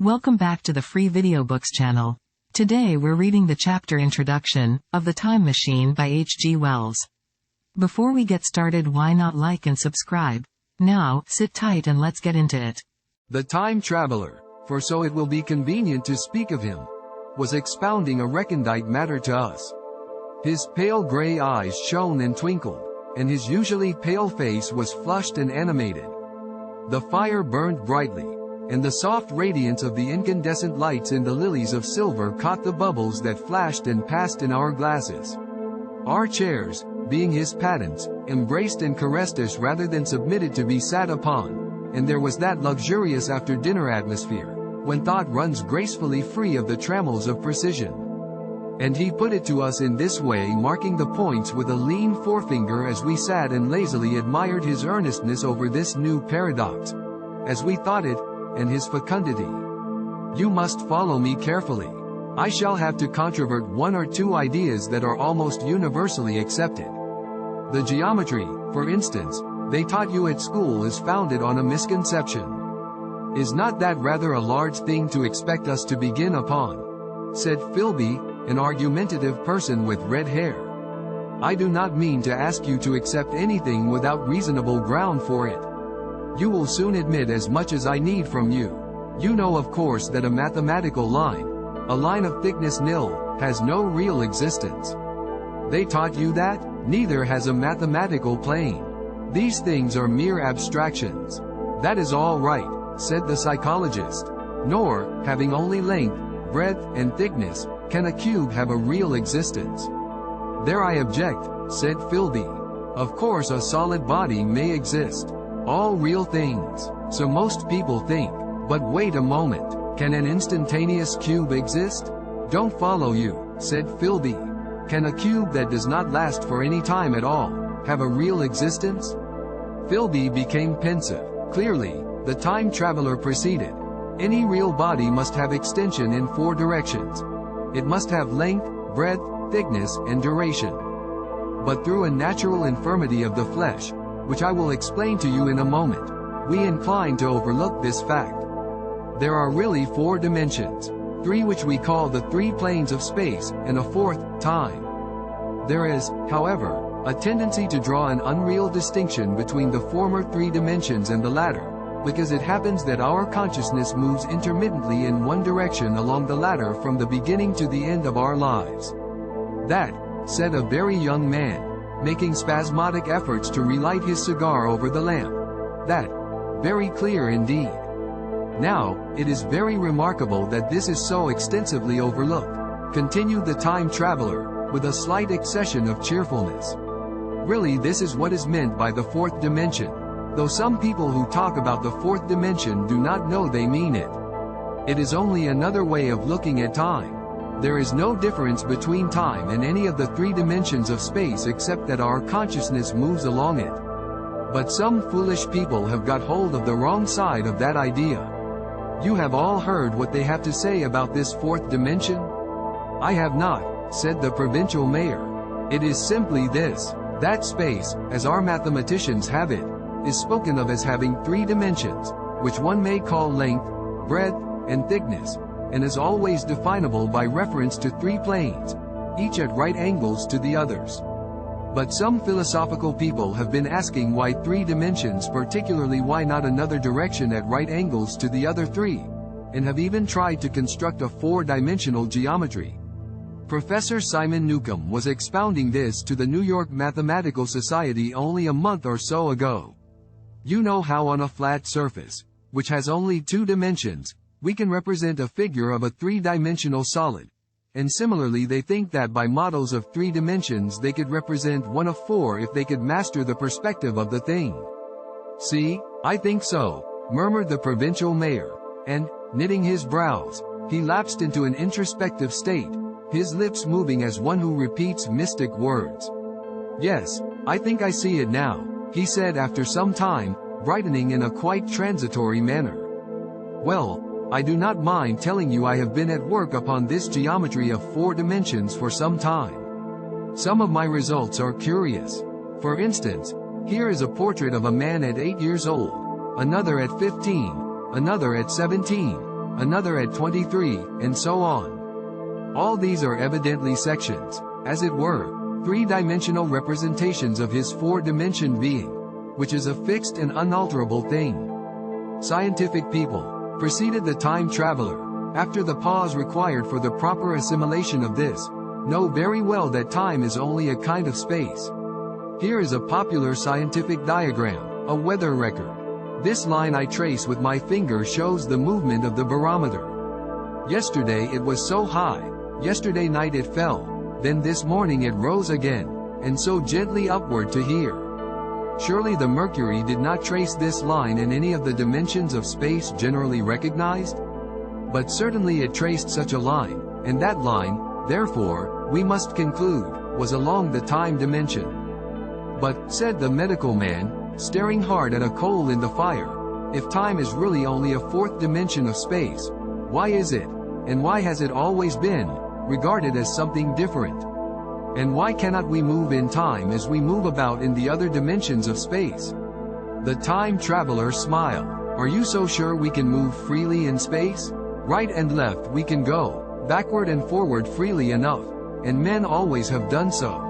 Welcome back to the Free Video Books channel. Today we're reading the chapter Introduction of The Time Machine by H.G. Wells. Before we get started, why not like and subscribe? Now, sit tight and let's get into it. The time traveler, for so it will be convenient to speak of him, was expounding a recondite matter to us. His pale gray eyes shone and twinkled, and his usually pale face was flushed and animated. The fire burned brightly, and the soft radiance of the incandescent lights in the lilies of silver caught the bubbles that flashed and passed in our glasses. Our chairs, being his patents, embraced and caressed us rather than submitted to be sat upon, and there was that luxurious after-dinner atmosphere, when thought runs gracefully free of the trammels of precision. And he put it to us in this way, marking the points with a lean forefinger as we sat and lazily admired his earnestness over this new paradox, as we thought it, and his fecundity. You must follow me carefully. I shall have to controvert one or two ideas that are almost universally accepted. The geometry, for instance, they taught you at school is founded on a misconception. Is not that rather a large thing to expect us to begin upon? Said Philby, an argumentative person with red hair. I do not mean to ask you to accept anything without reasonable ground for it. You will soon admit as much as I need from you. You know of course that a mathematical line, a line of thickness nil, has no real existence. They taught you that? Neither has a mathematical plane. These things are mere abstractions. That is all right, said the psychologist. Nor, having only length, breadth, and thickness, can a cube have a real existence. There I object, said Philby. Of course a solid body may exist. All real things, so most people think. But wait a moment, can an instantaneous cube exist? Don't follow you, said Philby. Can a cube that does not last for any time at all have a real existence? Philby became pensive. Clearly, the time traveler proceeded. Any real body must have extension in four directions. It must have length, breadth, thickness, and duration. But through a natural infirmity of the flesh, which I will explain to you in a moment, we incline to overlook this fact. There are really four dimensions, three which we call the three planes of space, and a fourth, time. There is, however, a tendency to draw an unreal distinction between the former three dimensions and the latter, because it happens that our consciousness moves intermittently in one direction along the latter from the beginning to the end of our lives. That, said a very young man, making spasmodic efforts to relight his cigar over the lamp. That, very clear indeed. Now, it is very remarkable that this is so extensively overlooked, continued the time traveler, with a slight accession of cheerfulness. Really this is what is meant by the fourth dimension, though some people who talk about the fourth dimension do not know they mean it. It is only another way of looking at time. There is no difference between time and any of the three dimensions of space except that our consciousness moves along it. But some foolish people have got hold of the wrong side of that idea. You have all heard what they have to say about this fourth dimension? I have not, said the provincial mayor. It is simply this, that space, as our mathematicians have it, is spoken of as having three dimensions, which one may call length, breadth, and thickness, and is always definable by reference to three planes, each at right angles to the others. But some philosophical people have been asking why three dimensions, particularly why not another direction at right angles to the other three, and have even tried to construct a four-dimensional geometry. Professor Simon Newcomb was expounding this to the New York Mathematical Society only a month or so ago. You know how on a flat surface, which has only two dimensions, we can represent a figure of a three-dimensional solid, and similarly they think that by models of three dimensions they could represent one of four if they could master the perspective of the thing. See, I think so, murmured the provincial mayor, and, knitting his brows, he lapsed into an introspective state, his lips moving as one who repeats mystic words. Yes, I think I see it now, he said after some time, brightening in a quite transitory manner. Well, I do not mind telling you I have been at work upon this geometry of four dimensions for some time. Some of my results are curious. For instance, here is a portrait of a man at 8 years old, another at 15, another at 17, another at 23, and so on. All these are evidently sections, as it were, three-dimensional representations of his four-dimension being, which is a fixed and unalterable thing. Scientific people, proceeded the time traveler, after the pause required for the proper assimilation of this, know very well that time is only a kind of space. Here is a popular scientific diagram, a weather record. This line I trace with my finger shows the movement of the barometer. Yesterday it was so high, yesterday night it fell, then this morning it rose again, and so gently upward to here. Surely the mercury did not trace this line in any of the dimensions of space generally recognized? But certainly it traced such a line, and that line, therefore, we must conclude, was along the time dimension. But, said the medical man, staring hard at a coal in the fire, if time is really only a fourth dimension of space, why is it, and why has it always been, regarded as something different? And why cannot we move in time as we move about in the other dimensions of space? The time traveler smiled. Are you so sure we can move freely in space? Right and left we can go, backward and forward freely enough, and men always have done so.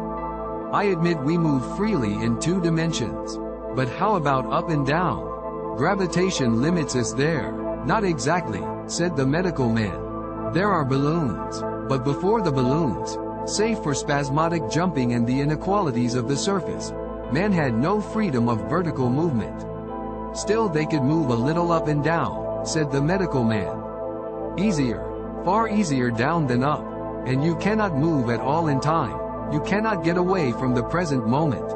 I admit we move freely in two dimensions. But how about up and down? Gravitation limits us there. Not exactly, said the medical man. There are balloons. But before the balloons, save for spasmodic jumping and the inequalities of the surface, man had no freedom of vertical movement. Still they could move a little up and down, said the medical man. Easier, far easier down than up. And you cannot move at all in time. You cannot get away from the present moment.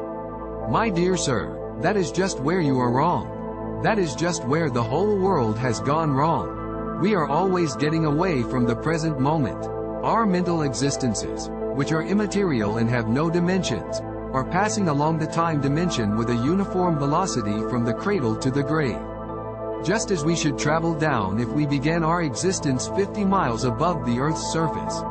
My dear sir, that is just where you are wrong. That is just where the whole world has gone wrong. We are always getting away from the present moment. Our mental existences, which are immaterial and have no dimensions, are passing along the time dimension with a uniform velocity from the cradle to the grave. Just as we should travel down if we began our existence 50 miles above the Earth's surface.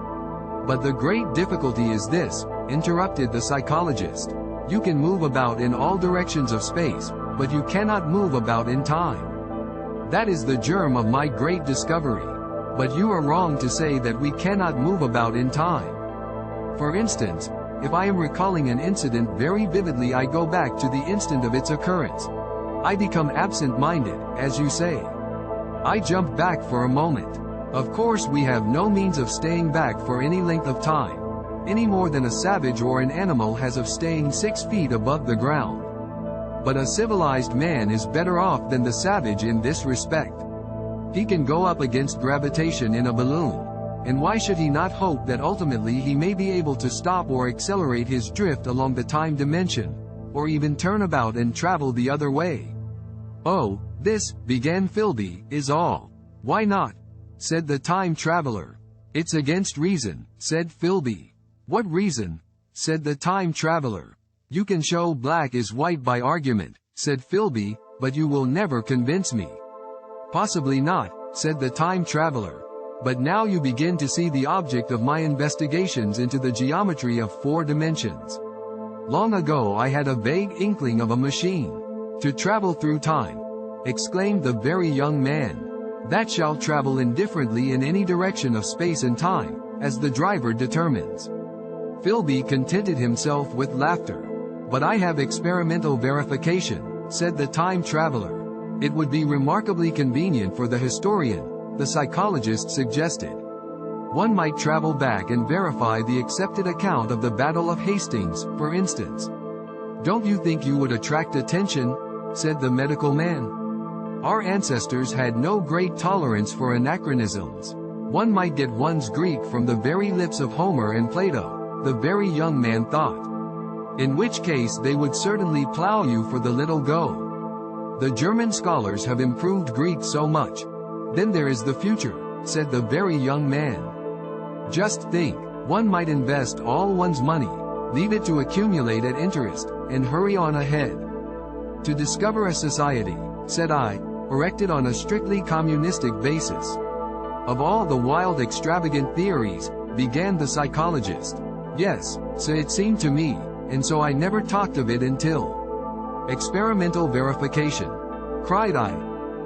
But the great difficulty is this, interrupted the psychologist. You can move about in all directions of space, but you cannot move about in time. That is the germ of my great discovery. But you are wrong to say that we cannot move about in time. For instance, if I am recalling an incident very vividly, I go back to the instant of its occurrence. I become absent-minded, as you say. I jump back for a moment. Of course we have no means of staying back for any length of time, any more than a savage or an animal has of staying 6 feet above the ground. But a civilized man is better off than the savage in this respect. He can go up against gravitation in a balloon, and why should he not hope that ultimately he may be able to stop or accelerate his drift along the time dimension, or even turn about and travel the other way? Oh, this, began Philby, is all. Why not? Said the time traveler. It's against reason, said Philby. What reason? Said the time traveler. You can show black is white by argument, said Philby, but you will never convince me. Possibly not, said the time traveler. But now you begin to see the object of my investigations into the geometry of 4 dimensions. Long ago I had a vague inkling of a machine to travel through time, exclaimed the very young man, that shall travel indifferently in any direction of space and time, as the driver determines. Philby contented himself with laughter. But I have experimental verification, said the time traveler. It would be remarkably convenient for the historian, the psychologist suggested. One might travel back and verify the accepted account of the Battle of Hastings, for instance. Don't you think you would attract attention? Said the medical man. Our ancestors had no great tolerance for anachronisms. One might get one's Greek from the very lips of Homer and Plato, the very young man thought. In which case they would certainly plow you for the little go. The German scholars have improved Greek so much. Then there is the future, said the very young man. Just think, one might invest all one's money, leave it to accumulate at interest, and hurry on ahead. To discover a society, said I, erected on a strictly communistic basis. Of all the wild extravagant theories, began the psychologist. Yes, so it seemed to me, and so I never talked of it until. Experimental verification. Cried I.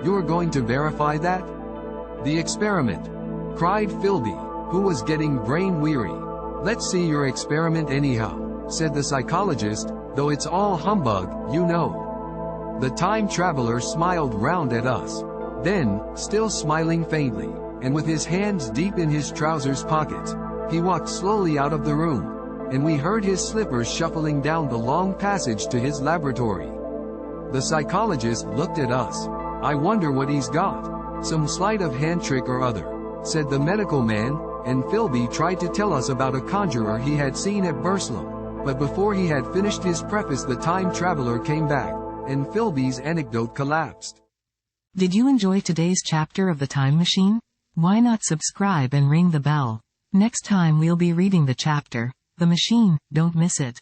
You are going to verify that? The experiment, cried Philby, who was getting brain-weary. Let's see your experiment anyhow, said the psychologist, though it's all humbug, you know. The time traveler smiled round at us. Then, still smiling faintly, and with his hands deep in his trousers pockets, he walked slowly out of the room, and we heard his slippers shuffling down the long passage to his laboratory. The psychologist looked at us. I wonder what he's got. Some sleight of hand trick or other, said the medical man, and Philby tried to tell us about a conjurer he had seen at Burslem, but before he had finished his preface the time traveler came back, and Philby's anecdote collapsed. Did you enjoy today's chapter of The Time Machine? Why not subscribe and ring the bell? Next time we'll be reading the chapter, The Machine, don't miss it.